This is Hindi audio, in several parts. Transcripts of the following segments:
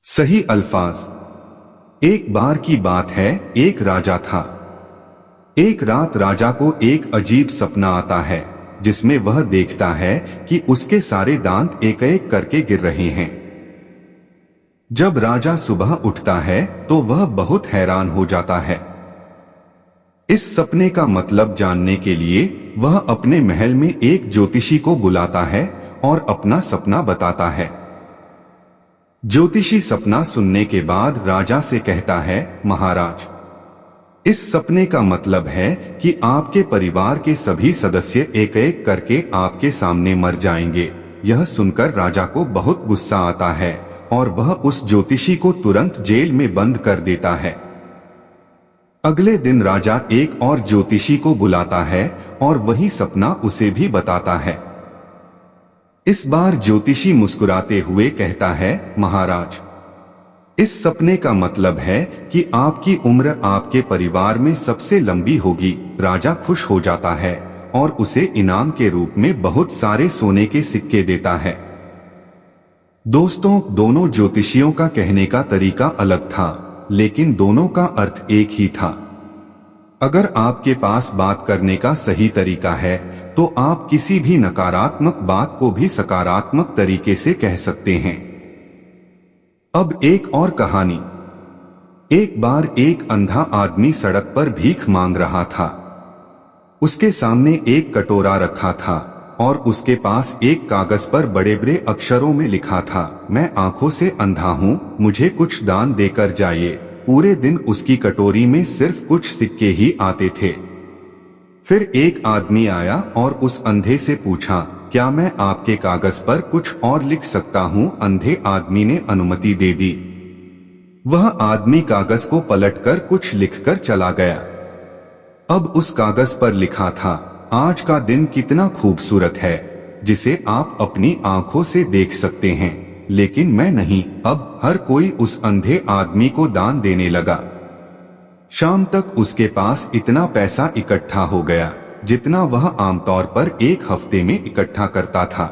सही अल्फाज। एक बार की बात है, एक राजा था। एक रात राजा को एक अजीब सपना आता है जिसमें वह देखता है कि उसके सारे दांत एक एक करके गिर रहे हैं। जब राजा सुबह उठता है तो वह बहुत हैरान हो जाता है। इस सपने का मतलब जानने के लिए वह अपने महल में एक ज्योतिषी को बुलाता है और अपना सपना बताता है। ज्योतिषी सपना सुनने के बाद राजा से कहता है, महाराज, इस सपने का मतलब है कि आपके परिवार के सभी सदस्य एक एक करके आपके सामने मर जाएंगे। यह सुनकर राजा को बहुत गुस्सा आता है और वह उस ज्योतिषी को तुरंत जेल में बंद कर देता है। अगले दिन राजा एक और ज्योतिषी को बुलाता है और वही सपना उसे भी बताता है। इस बार ज्योतिषी मुस्कुराते हुए कहता है, महाराज, इस सपने का मतलब है कि आपकी उम्र आपके परिवार में सबसे लंबी होगी। राजा खुश हो जाता है और उसे इनाम के रूप में बहुत सारे सोने के सिक्के देता है। दोस्तों, दोनों ज्योतिषियों का कहने का तरीका अलग था, लेकिन दोनों का अर्थ एक ही था। अगर आपके पास बात करने का सही तरीका है तो आप किसी भी नकारात्मक बात को भी सकारात्मक तरीके से कह सकते हैं। अब एक और कहानी। एक बार एक अंधा आदमी सड़क पर भीख मांग रहा था। उसके सामने एक कटोरा रखा था और उसके पास एक कागज पर बड़े बड़े अक्षरों में लिखा था, मैं आंखों से अंधा हूं, मुझे कुछ दान देकर जाइए। पूरे दिन उसकी कटोरी में सिर्फ कुछ सिक्के ही आते थे। फिर एक आदमी आया और उस अंधे से पूछा, क्या मैं आपके कागज पर कुछ और लिख सकता हूं? अंधे आदमी ने अनुमति दे दी। वह आदमी कागज को पलटकर कुछ लिखकर चला गया। अब उस कागज पर लिखा था, आज का दिन कितना खूबसूरत है, जिसे आप अपनी आंखों से देख सकते हैं, लेकिन मैं नहीं। अब हर कोई उस अंधे आदमी को दान देने लगा। शाम तक उसके पास इतना पैसा इकट्ठा हो गया जितना वह आमतौर पर एक हफ्ते में इकट्ठा करता था।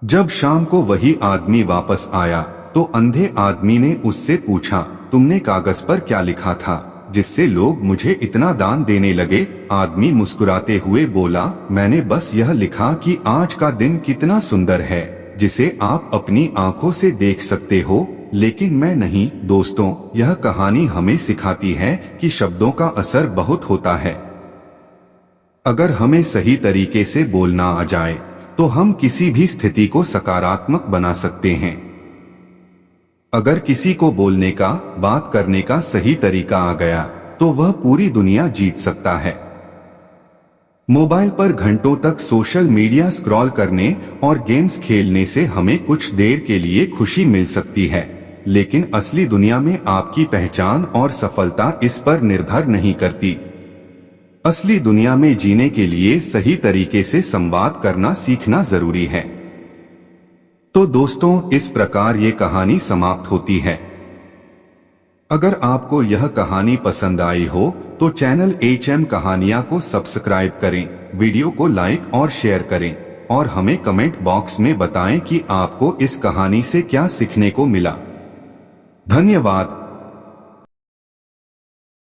जब शाम को वही आदमी वापस आया तो अंधे आदमी ने उससे पूछा, तुमने कागज पर क्या लिखा था जिससे लोग मुझे इतना दान देने लगे? आदमी मुस्कुराते हुए बोला, मैंने बस यह लिखा कि आज का दिन कितना सुंदर है, जिसे आप अपनी आंखों से देख सकते हो, लेकिन मैं नहीं। दोस्तों, यह कहानी हमें सिखाती है कि शब्दों का असर बहुत होता है। अगर हमें सही तरीके से बोलना आ जाए तो हम किसी भी स्थिति को सकारात्मक बना सकते हैं। अगर किसी को बोलने का, बात करने का सही तरीका आ गया तो वह पूरी दुनिया जीत सकता है। मोबाइल पर घंटों तक सोशल मीडिया स्क्रॉल करने और गेम्स खेलने से हमें कुछ देर के लिए खुशी मिल सकती है, लेकिन असली दुनिया में आपकी पहचान और सफलता इस पर निर्भर नहीं करती। असली दुनिया में जीने के लिए सही तरीके से संवाद करना सीखना जरूरी है। तो दोस्तों, इस प्रकार ये कहानी समाप्त होती है। अगर आपको यह कहानी पसंद आई हो तो चैनल HM कहानियां को सब्सक्राइब करें, वीडियो को लाइक और शेयर करें और हमें कमेंट बॉक्स में बताएं कि आपको इस कहानी से क्या सीखने को मिला। धन्यवाद।